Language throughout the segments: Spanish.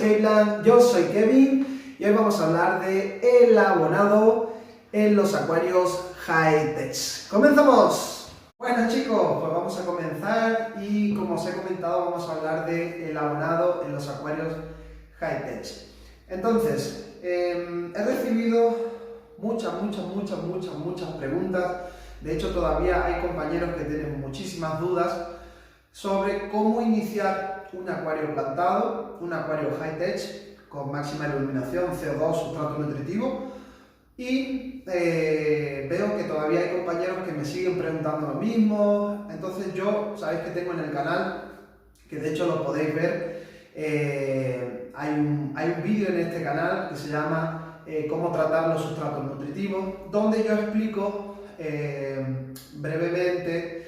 Skyland, yo soy Kevin y hoy vamos a hablar de el abonado en los acuarios Hi-Tech. ¡Comenzamos! Bueno chicos, pues vamos a comenzar y como os he comentado vamos a hablar de el abonado en los acuarios Hi-Tech. Entonces, he recibido muchas preguntas. De hecho todavía hay compañeros que tienen muchísimas dudas sobre cómo iniciar un acuario plantado, un acuario Hi-Tech con máxima iluminación, CO2, sustrato nutritivo, y veo que todavía hay compañeros que me siguen preguntando lo mismo. Entonces yo, sabéis que tengo en el canal, que de hecho lo podéis ver, hay un vídeo en este canal que se llama cómo tratar los sustratos nutritivos, donde yo explico brevemente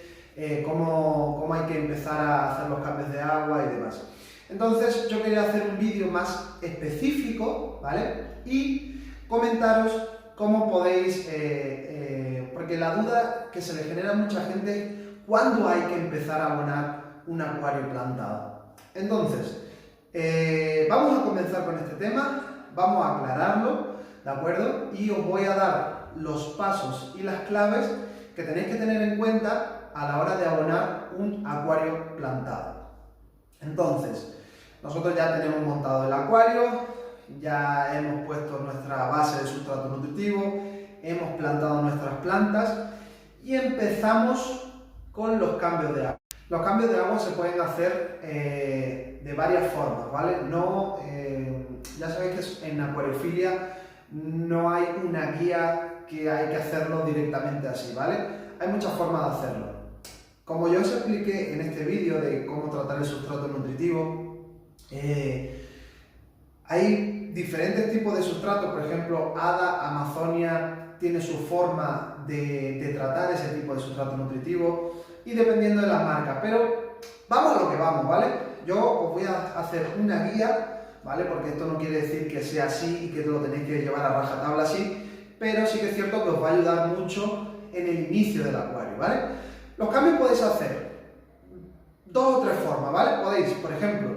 cómo hay que empezar a hacer los cambios de agua y demás. Entonces yo quería hacer un vídeo más específico, ¿vale? Y comentaros cómo podéis, porque la duda que se le genera a mucha gente es cuándo hay que empezar a abonar un acuario plantado. Entonces, vamos a comenzar con este tema, vamos a aclararlo, ¿de acuerdo? Y os voy a dar los pasos y las claves que tenéis que tener en cuenta a la hora de abonar un acuario plantado. Entonces, nosotros ya tenemos montado el acuario, ya hemos puesto nuestra base de sustrato nutritivo, hemos plantado nuestras plantas y empezamos con los cambios de agua. Los cambios de agua se pueden hacer de varias formas, ¿vale? Ya sabéis que en acuariofilia no hay una guía que hay que hacerlo directamente así, ¿vale? Hay muchas formas de hacerlo. Como yo os expliqué en este vídeo de cómo tratar el sustrato nutritivo, hay diferentes tipos de sustratos. Por ejemplo, ADA, Amazonia tiene su forma de tratar ese tipo de sustrato nutritivo y dependiendo de la marca. Pero vamos a lo que vamos, ¿vale? Yo os voy a hacer una guía, ¿vale? Porque esto no quiere decir que sea así y que lo tenéis que llevar a rajatabla así, pero sí que es cierto que os va a ayudar mucho en el inicio del acuario, ¿vale? Los cambios podéis hacer dos o tres formas, ¿vale? Podéis, por ejemplo,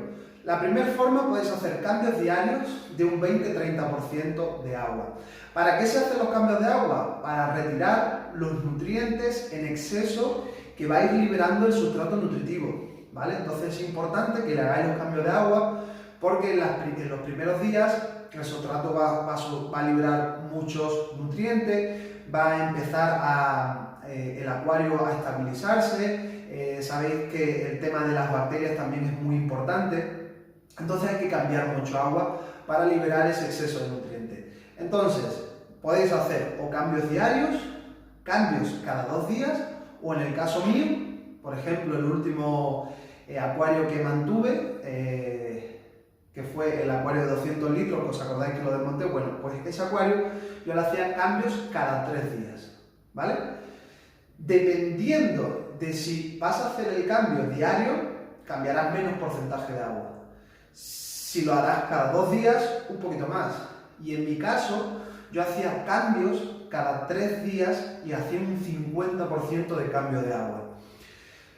la primera forma podéis hacer cambios diarios de un 20-30% de agua. ¿Para qué se hacen los cambios de agua? Para retirar los nutrientes en exceso que va a ir liberando el sustrato nutritivo, ¿vale? Entonces es importante que le hagáis los cambios de agua porque en los primeros días el sustrato va a liberar muchos nutrientes, va a empezar el acuario a estabilizarse. Sabéis que el tema de las bacterias también es muy importante, entonces hay que cambiar mucho agua para liberar ese exceso de nutrientes. Entonces podéis hacer o cambios diarios, cambios cada 2 días, o en el caso mío, por ejemplo el último acuario que mantuve, que fue el acuario de 200 litros, que os acordáis que lo desmonté. Bueno, pues ese acuario yo le hacía cambios cada 3 días, ¿vale? Dependiendo de si vas a hacer el cambio diario, cambiarás menos porcentaje de agua. Si lo harás cada 2 días, un poquito más. Y en mi caso, yo hacía cambios cada 3 días y hacía un 50% de cambio de agua.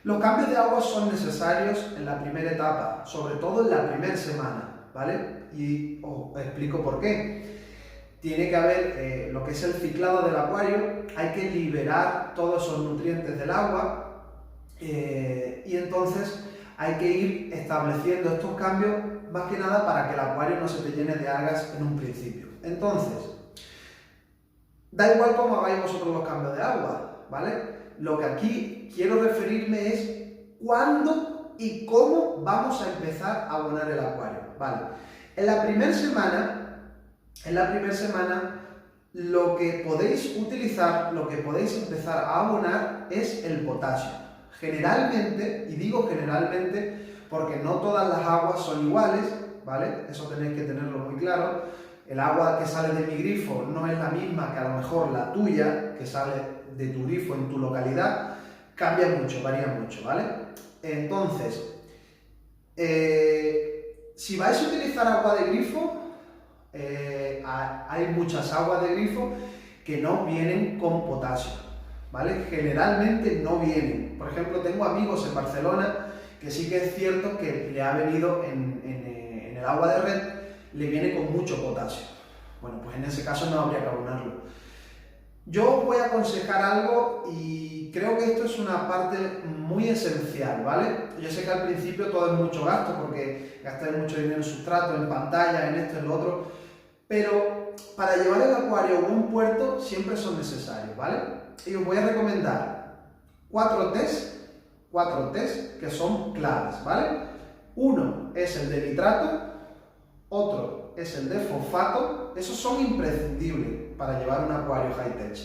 Los cambios de agua son necesarios en la primera etapa, sobre todo en la primera semana, ¿vale? Y os explico por qué. Tiene que haber lo que es el ciclado del acuario, hay que liberar todos esos nutrientes del agua y entonces hay que ir estableciendo estos cambios más que nada para que el acuario no se te llene de algas en un principio. Entonces, da igual cómo hagáis vosotros los cambios de agua, ¿vale? Lo que aquí quiero referirme es cuándo y cómo vamos a empezar a abonar el acuario, ¿vale? En la primera semana lo que podéis utilizar, lo que podéis empezar a abonar es el potasio. Generalmente, y digo generalmente porque no todas las aguas son iguales, ¿vale? Eso tenéis que tenerlo muy claro. El agua que sale de mi grifo no es la misma que a lo mejor la tuya, que sale de tu grifo en tu localidad. Cambia mucho, varía mucho, ¿vale? Entonces, si vais a utilizar agua de grifo, hay muchas aguas de grifo que no vienen con potasio, ¿vale? Generalmente no vienen. Por ejemplo, tengo amigos en Barcelona que sí que es cierto que le ha venido en el agua de red le viene con mucho potasio. Bueno, pues en ese caso no habría que abonarlo. Yo voy a aconsejar algo y creo que esto es una parte muy esencial, ¿vale? Yo sé que al principio todo es mucho gasto porque gastáis mucho dinero en sustrato, en pantalla, en esto, en lo otro, pero para llevar el acuario a buen puerto siempre son necesarios, ¿vale? Y os voy a recomendar 4 test que son claves, ¿vale? Uno es el de nitrato, otro es el de fosfato, esos son imprescindibles para llevar un acuario high-tech.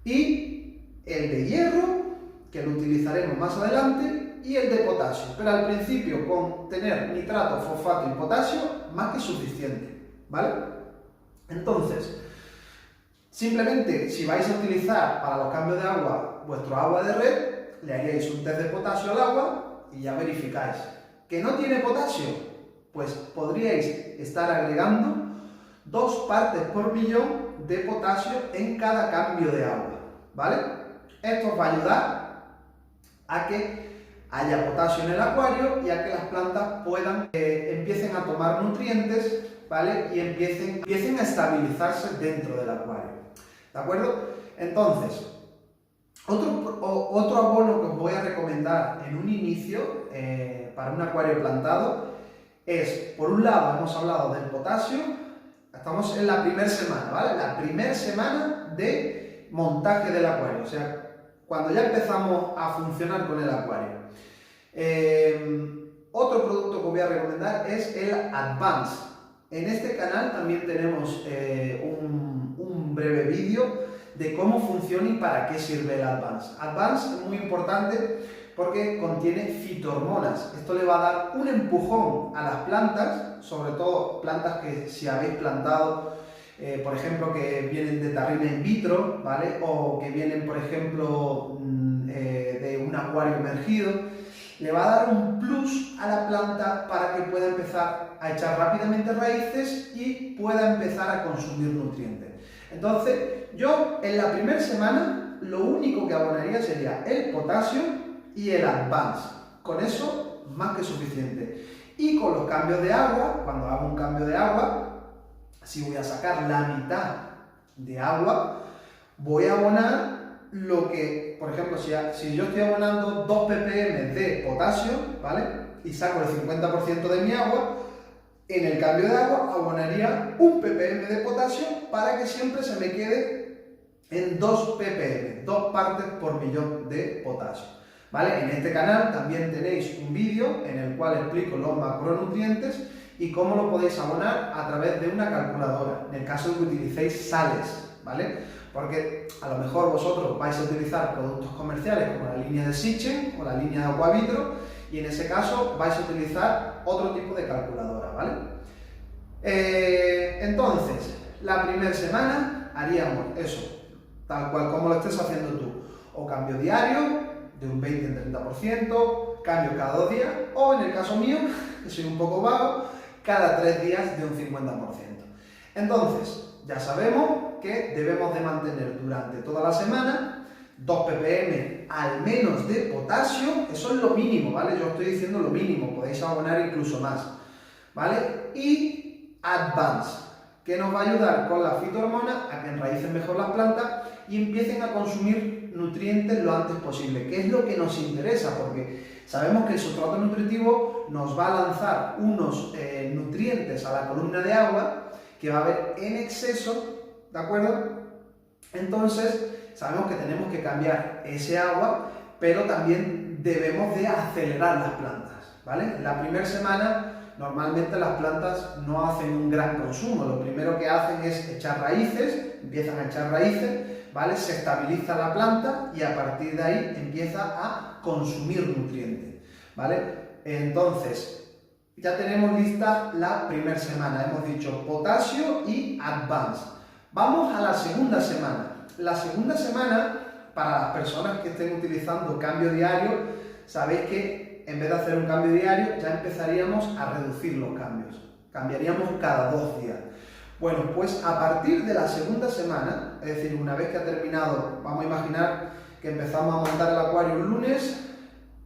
Y el de hierro, que lo utilizaremos más adelante, y el de potasio. Pero al principio, con tener nitrato, fosfato y potasio, más que suficiente, ¿vale? Entonces, simplemente, si vais a utilizar para los cambios de agua vuestro agua de red, le haríais un test de potasio al agua y ya verificáis. ¿Que no tiene potasio? Pues podríais estar agregando 2 partes por millón de potasio en cada cambio de agua, ¿vale? Esto os va a ayudar a que haya potasio en el acuario y a que las plantas puedan, empiecen a tomar nutrientes, ¿vale? Y empiecen a estabilizarse dentro del acuario, ¿de acuerdo? Entonces, otro abono que os voy a recomendar en un inicio para un acuario plantado es, por un lado, hemos hablado del potasio, estamos en la primera semana, ¿vale? La primera semana de montaje del acuario, o sea, cuando ya empezamos a funcionar con el acuario. Otro producto que os voy a recomendar es el Advance. En este canal también tenemos un breve vídeo de cómo funciona y para qué sirve el Advance. Advance es muy importante porque contiene fitohormonas. Esto le va a dar un empujón a las plantas, sobre todo plantas que si habéis plantado, por ejemplo, que vienen de tarrina in vitro, ¿vale? O que vienen, por ejemplo, de un acuario emergido. Le va a dar un plus a la planta para que pueda empezar a echar rápidamente raíces y pueda empezar a consumir nutrientes. Entonces, yo en la primera semana lo único que abonaría sería el potasio y el Advance. Con eso, más que suficiente. Y con los cambios de agua, cuando hago un cambio de agua, si voy a sacar la mitad de agua, voy a abonar lo que, por ejemplo, si yo estoy abonando 2 ppm de potasio, ¿vale? Y saco el 50% de mi agua, en el cambio de agua abonaría 1 ppm de potasio para que siempre se me quede en 2 ppm, 2 partes por millón de potasio, ¿vale? En este canal también tenéis un vídeo en el cual explico los macronutrientes y cómo lo podéis abonar a través de una calculadora, en el caso de que utilicéis sales, ¿vale? Porque a lo mejor vosotros vais a utilizar productos comerciales como la línea de Sichen o la línea de Aquavitro y en ese caso vais a utilizar otro tipo de calculadora, ¿vale? Entonces, la primera semana haríamos eso, tal cual como lo estés haciendo tú, o cambio diario de un 20-30%, cambio cada 2 días, o en el caso mío, que soy un poco vago, cada 3 días de un 50%. Entonces, ya sabemos que debemos de mantener durante toda la semana 2 ppm al menos de potasio, eso es lo mínimo, ¿vale? Yo estoy diciendo lo mínimo, podéis abonar incluso más, ¿vale? Y Advance, que nos va a ayudar con las fitohormonas a que enraícen mejor las plantas y empiecen a consumir nutrientes lo antes posible, que es lo que nos interesa, porque sabemos que el sustrato nutritivo nos va a lanzar unos nutrientes a la columna de agua que va a haber en exceso, ¿de acuerdo? Entonces, sabemos que tenemos que cambiar ese agua, pero también debemos de acelerar las plantas, ¿vale? En la primera semana, normalmente las plantas no hacen un gran consumo, lo primero que hacen es echar raíces, empiezan a echar raíces, ¿vale? Se estabiliza la planta y a partir de ahí empieza a consumir nutrientes, ¿vale? Entonces, ya tenemos lista la primera semana, hemos dicho potasio y Advance. Vamos a la segunda semana. La segunda semana, para las personas que estén utilizando cambio diario, sabéis que en vez de hacer un cambio diario, ya empezaríamos a reducir los cambios. Cambiaríamos cada 2 días. Bueno, pues a partir de la segunda semana, es decir, una vez que ha terminado, vamos a imaginar que empezamos a montar el acuario el lunes,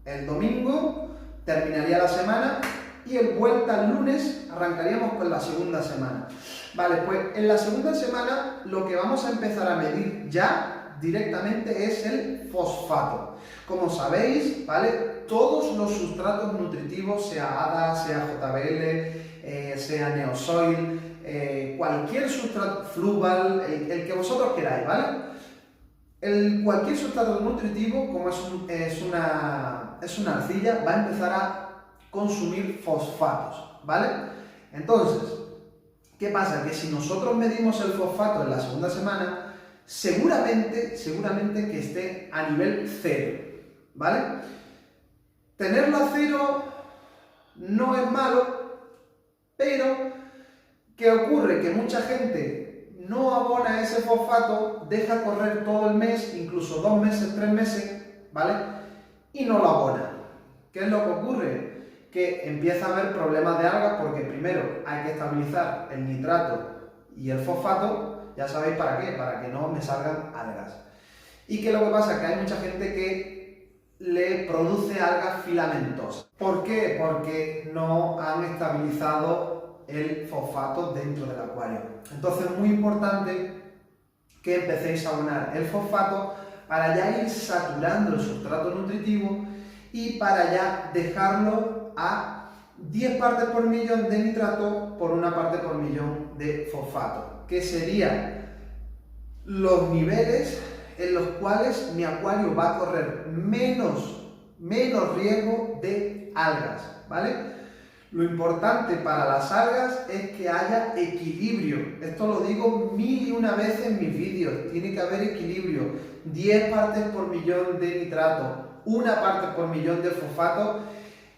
el domingo, terminaría la semana y el vuelta al lunes arrancaríamos con la segunda semana. Vale, pues en la segunda semana lo que vamos a empezar a medir ya directamente es el fosfato. Como sabéis, ¿vale? Todos los sustratos nutritivos, sea ADA, sea JBL, sea Neosoil, cualquier sustrato, Fluval, el que vosotros queráis, ¿vale? Cualquier sustrato nutritivo, como es una arcilla, va a empezar a consumir fosfatos, ¿vale? Entonces, ¿qué pasa? Que si nosotros medimos el fosfato en la segunda semana, seguramente que esté a nivel 0, ¿vale? Tenerlo a 0 no es malo, pero ¿qué ocurre? Que mucha gente no abona ese fosfato, deja correr todo el mes, incluso 2 meses, 3 meses, ¿vale? Y no lo abona. ¿Qué es lo que ocurre? Que empieza a haber problemas de algas porque primero hay que estabilizar el nitrato y el fosfato, ya sabéis para qué, para que no me salgan algas. ¿Y qué es lo que pasa? Que hay mucha gente que le produce algas filamentosas. ¿Por qué? Porque no han estabilizado el fosfato dentro del acuario. Entonces es muy importante que empecéis a abonar el fosfato para ya ir saturando el sustrato nutritivo y para ya dejarlo a 10 partes por millón de nitrato por 1 parte por millón de fosfato, que serían los niveles en los cuales mi acuario va a correr menos riesgo de algas, ¿vale? Lo importante para las algas es que haya equilibrio. Esto lo digo 1001 veces en mis vídeos. Tiene que haber equilibrio. 10 partes por millón de nitrato, 1 parte por millón de fosfato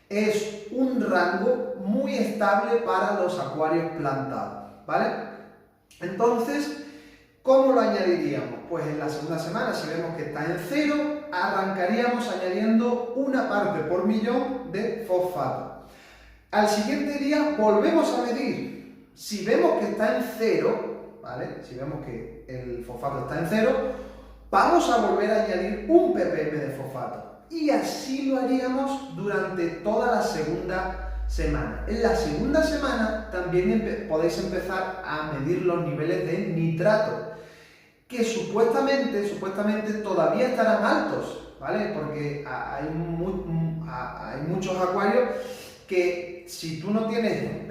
es un rango muy estable para los acuarios plantados, ¿vale? Entonces, ¿cómo lo añadiríamos? Pues en la segunda semana, si vemos que está en 0, arrancaríamos añadiendo 1 parte por millón de fosfato. Al siguiente día volvemos a medir. Si vemos que está en 0, ¿vale? Si vemos que el fosfato está en 0, vamos a volver a añadir 1 ppm de fosfato. Y así lo haríamos durante toda la segunda semana. En la segunda semana también podéis empezar a medir los niveles de nitrato, que supuestamente todavía estarán altos, ¿vale? Porque hay muchos acuarios que si tú no tienes,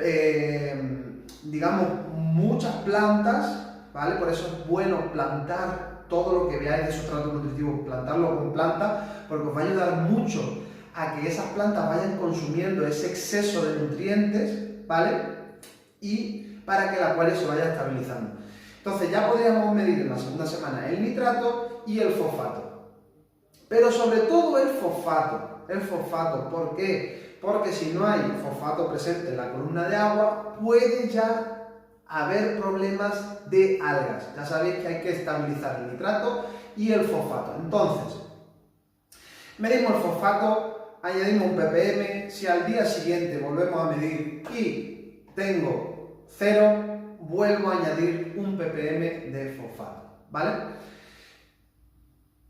digamos, muchas plantas, ¿vale? Por eso es bueno plantar todo lo que veáis de sustrato nutritivo, plantarlo con plantas, porque os va a ayudar mucho a que esas plantas vayan consumiendo ese exceso de nutrientes, ¿vale? Y para que el acuario se vaya estabilizando. Entonces ya podríamos medir en la segunda semana el nitrato y el fosfato. Pero sobre todo el fosfato, ¿por qué? Porque si no hay fosfato presente en la columna de agua, puede ya haber problemas de algas. Ya sabéis que hay que estabilizar el nitrato y el fosfato. Entonces, medimos el fosfato, añadimos 1 ppm, si al día siguiente volvemos a medir y tengo 0, vuelvo a añadir 1 ppm de fosfato, ¿vale?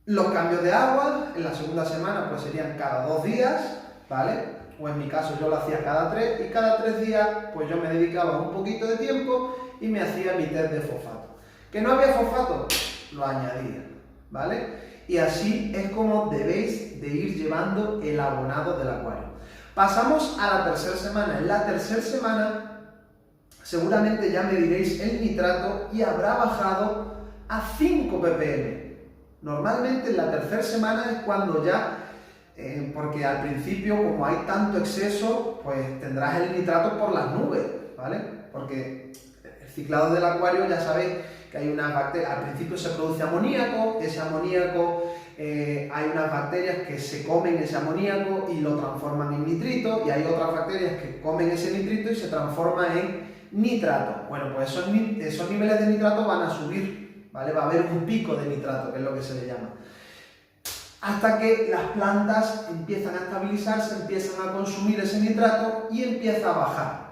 Los cambios de agua en la segunda semana pues serían cada 2 días, ¿vale? O en mi caso yo lo hacía cada 3 y cada 3 días pues yo me dedicaba un poquito de tiempo y me hacía mi test de fosfato. ¿Que no había fosfato? Lo añadía, ¿vale? Y así es como debéis de ir llevando el abonado del acuario. Pasamos a la tercera semana. En la tercera semana seguramente ya mediréis el nitrato y habrá bajado a 5 ppm. Normalmente en la tercera semana es cuando ya, porque al principio como hay tanto exceso, pues tendrás el nitrato por las nubes, ¿vale? Porque el ciclado del acuario ya sabéis que hay unas bacterias, al principio se produce amoníaco, ese amoníaco, hay unas bacterias que se comen ese amoníaco y lo transforman en nitrito, y hay otras bacterias que comen ese nitrito y se transforman en nitrato. Bueno, pues esos niveles de nitrato van a subir, ¿vale? Va a haber un pico de nitrato, que es lo que se le llama. Hasta que las plantas empiezan a estabilizarse, empiezan a consumir ese nitrato y empieza a bajar.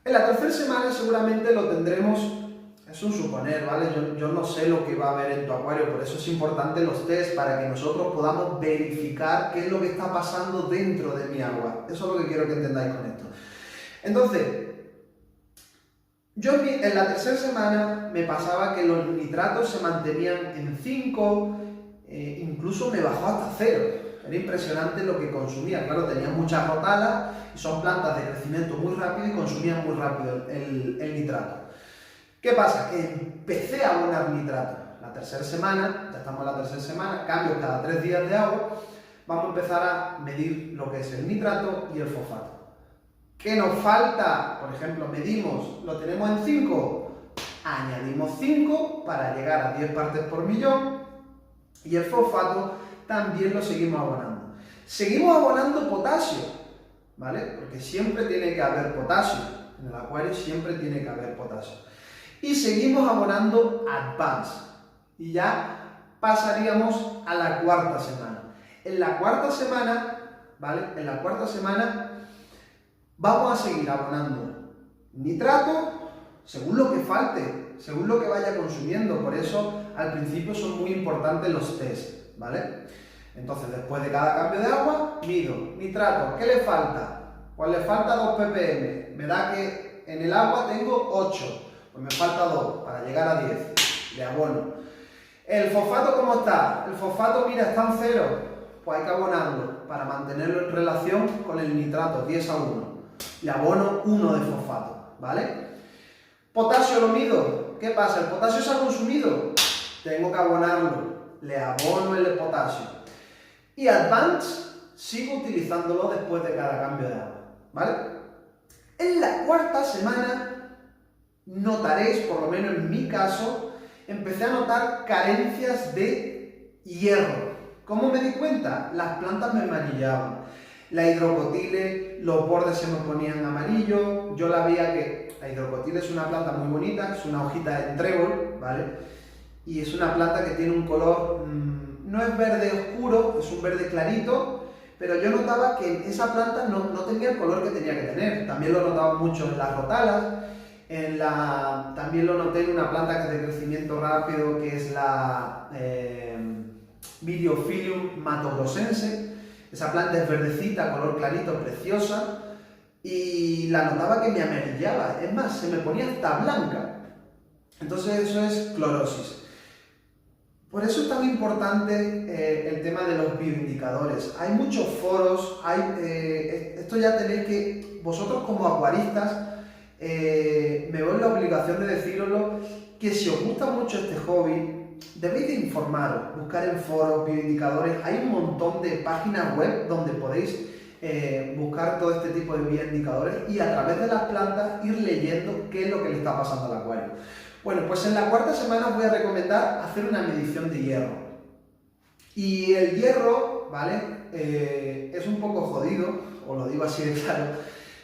En la tercera semana seguramente lo tendremos es un suponer, ¿vale? Yo no sé lo que va a haber en tu acuario, por eso es importante los test, para que nosotros podamos verificar qué es lo que está pasando dentro de mi agua. Eso es lo que quiero que entendáis con esto. Entonces, yo en la tercera semana me pasaba que los nitratos se mantenían en 5, incluso me bajó hasta 0. Era impresionante lo que consumía. Claro, tenía muchas rotalas y son plantas de crecimiento muy rápido y consumían muy rápido el nitrato. ¿Qué pasa? Que empecé a abonar nitrato. La tercera semana, ya estamos en la tercera semana, cambios cada 3 días de agua, vamos a empezar a medir lo que es el nitrato y el fosfato. ¿Qué nos falta? Por ejemplo, medimos, lo tenemos en 5, añadimos 5 para llegar a 10 partes por millón, y el fosfato también lo seguimos abonando. Seguimos abonando potasio, ¿vale? Porque siempre tiene que haber potasio, en el acuario siempre tiene que haber potasio. Y seguimos abonando Advance, y ya pasaríamos a la cuarta semana. En la cuarta semana, ¿vale? En la cuarta semana vamos a seguir abonando nitrato según lo que falte, según lo que vaya consumiendo. Por eso al principio son muy importantes los test, ¿vale? Entonces, después de cada cambio de agua, mido nitrato. ¿Qué le falta? Pues le falta 2 ppm. Me da que en el agua tengo 8. Pues me falta 2 para llegar a 10. Le abono. ¿El fosfato cómo está? El fosfato, mira, está en 0. Pues hay que abonarlo para mantenerlo en relación con el nitrato, 10 a 1. Le abono 1 de fosfato, ¿vale? Potasio lo mido. ¿Qué pasa? ¿El potasio se ha consumido? Tengo que abonarlo. Le abono el potasio. Y Advance sigo utilizándolo después de cada cambio de agua, ¿vale? En la cuarta semana notaréis, por lo menos en mi caso, empecé a notar carencias de hierro. ¿Cómo me di cuenta? Las plantas me amarillaban. La hidrocotile, los bordes se me ponían amarillos. Yo la veía que la hidrocotile es una planta muy bonita, es una hojita en trébol, ¿vale? Y es una planta que tiene un color, no es verde oscuro, es un verde clarito, pero yo notaba que esa planta no tenía el color que tenía que tener. También lo notaba mucho en las rotalas, también lo noté en una planta que es de crecimiento rápido, que es la Vidiophilium matogrossense. Esa planta es verdecita, color clarito, preciosa, y la notaba que me amarillaba, es más, se me ponía hasta blanca. Entonces eso es clorosis. Por eso es tan importante el tema de los bioindicadores. Hay muchos foros, esto ya tenéis que, vosotros como acuaristas, me veo en la obligación de deciroslo, que si os gusta mucho este hobby, debéis de informaros, buscar en foros, bioindicadores. Hay un montón de páginas web donde podéis buscar todo este tipo de bioindicadores y a través de las plantas ir leyendo qué es lo que le está pasando al acuario. Bueno, pues en la cuarta semana os voy a recomendar hacer una medición de hierro. Y el hierro, ¿vale? Es un poco jodido, os lo digo así de claro.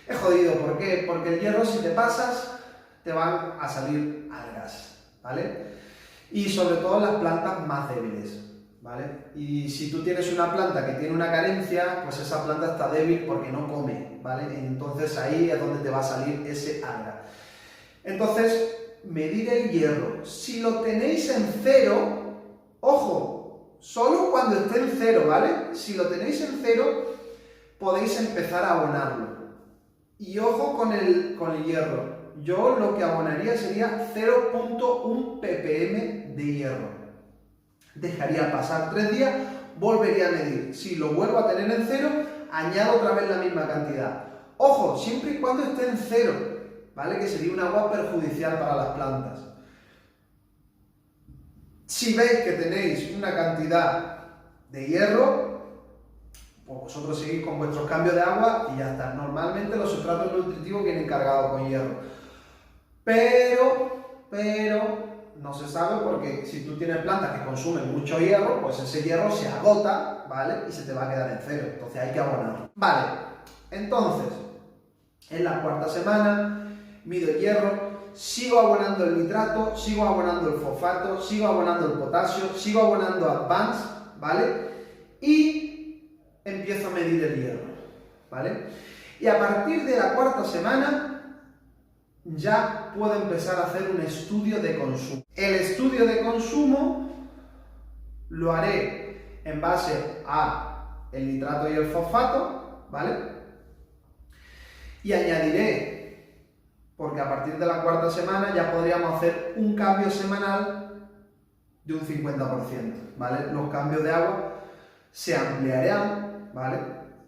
Es jodido, ¿por qué? Porque el hierro, si te pasas, te van a salir algas, ¿vale? Y sobre todo las plantas más débiles, ¿vale? Y si tú tienes una planta que tiene una carencia, pues esa planta está débil porque no come, ¿vale? Entonces ahí es donde te va a salir ese alga. Entonces, medir el hierro. Si lo tenéis en 0, ojo, solo cuando esté en 0, ¿vale? Si lo tenéis en 0, podéis empezar a abonarlo. Y ojo con el hierro. Yo lo que abonaría sería 0.1 ppm de hierro. Dejaría pasar 3 días, volvería a medir. Si lo vuelvo a tener en 0, añado otra vez la misma cantidad. Ojo, siempre y cuando esté en 0, ¿vale? Que sería un agua perjudicial para las plantas. Si veis que tenéis una cantidad de hierro, pues vosotros seguís con vuestros cambios de agua y ya está. Normalmente los sustratos nutritivos vienen cargados con hierro. Pero no se sabe, porque si tú tienes plantas que consumen mucho hierro, pues ese hierro se agota, ¿vale? Y se te va a quedar en 0. Entonces hay que abonarlo. Vale, entonces, en la cuarta semana mido el hierro, sigo abonando el nitrato, sigo abonando el fosfato, sigo abonando el potasio, sigo abonando Advance, ¿vale? Y empiezo a medir el hierro, ¿vale? Y a partir de la cuarta semana ya puedo empezar a hacer un estudio de consumo. El estudio de consumo lo haré en base a el nitrato y el fosfato, ¿vale? Y añadiré, porque a partir de la cuarta semana ya podríamos hacer un cambio semanal de un 50%, ¿vale? Los cambios de agua se ampliarán, ¿vale?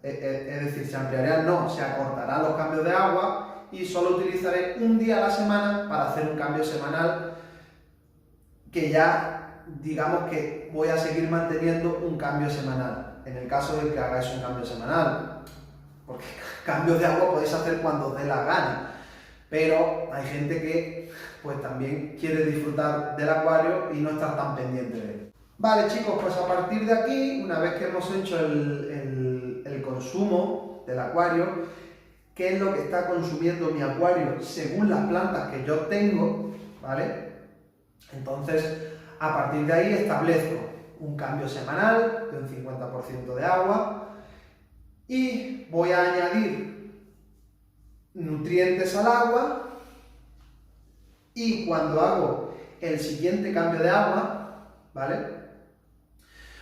Es decir, se acortarán los cambios de agua y solo utilizaré un día a la semana para hacer un cambio semanal, que ya digamos que voy a seguir manteniendo un cambio semanal, en el caso de que hagáis un cambio semanal, porque cambios de agua podéis hacer cuando os dé la gana, pero hay gente que pues también quiere disfrutar del acuario y no estar tan pendiente de él. Vale chicos, pues a partir de aquí, una vez que hemos hecho el consumo del acuario, qué es lo que está consumiendo mi acuario según las plantas que yo tengo, ¿vale? Entonces, a partir de ahí establezco un cambio semanal de un 50% de agua y voy a añadir nutrientes al agua, y cuando hago el siguiente cambio de agua, ¿vale?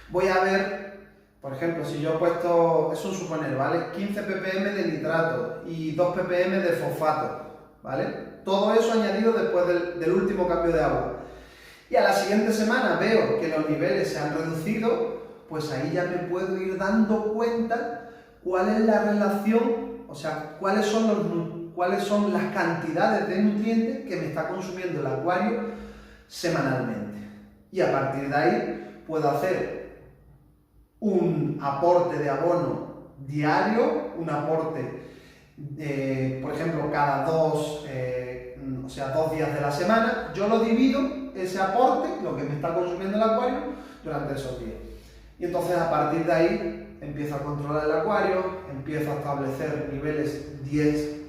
Voy a ver, por ejemplo, si yo he puesto, es un suponer, ¿vale? 15 ppm de nitrato y 2 ppm de fosfato, ¿vale? Todo eso añadido después del último cambio de agua. Y a la siguiente semana veo que los niveles se han reducido, pues ahí ya me puedo ir dando cuenta cuál es la relación, o sea, cuáles son las cantidades de nutrientes que me está consumiendo el acuario semanalmente. Y a partir de ahí puedo hacer un aporte de abono diario, un aporte, por ejemplo, cada dos días de la semana. Yo lo divido, ese aporte, lo que me está consumiendo el acuario, durante esos días. Y entonces a partir de ahí empiezo a controlar el acuario, empiezo a establecer niveles 10.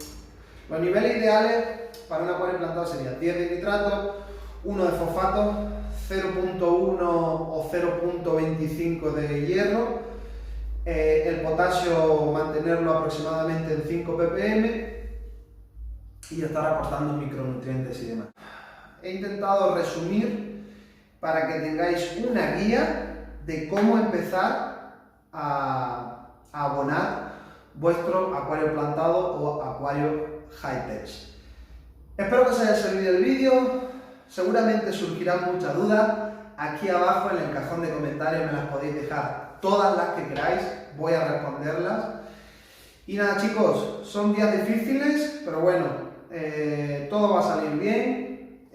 Los niveles ideales para un acuario plantado serían 10 de nitrato, 1 de fosfato, 0.1 o 0.25 de hierro, el potasio mantenerlo aproximadamente en 5 ppm y estar aportando micronutrientes y demás. He intentado resumir para que tengáis una guía de cómo empezar a abonar vuestro acuario plantado o acuario high-tech. Espero que os haya servido el vídeo. Seguramente surgirán muchas dudas. Aquí abajo en el cajón de comentarios me las podéis dejar todas las que queráis, voy a responderlas. Y nada chicos, son días difíciles, pero bueno, todo va a salir bien.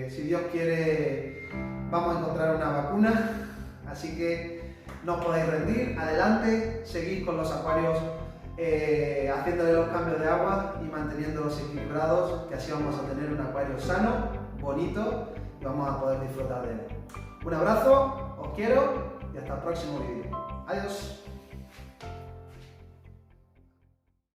Si Dios quiere, vamos a encontrar una vacuna, así que no os podéis rendir, adelante, seguid con los acuarios haciéndole los cambios de agua y manteniéndolos equilibrados, que así vamos a tener un acuario sano, bonito, y vamos a poder disfrutar de él. Un abrazo, os quiero y hasta el próximo vídeo. Adiós.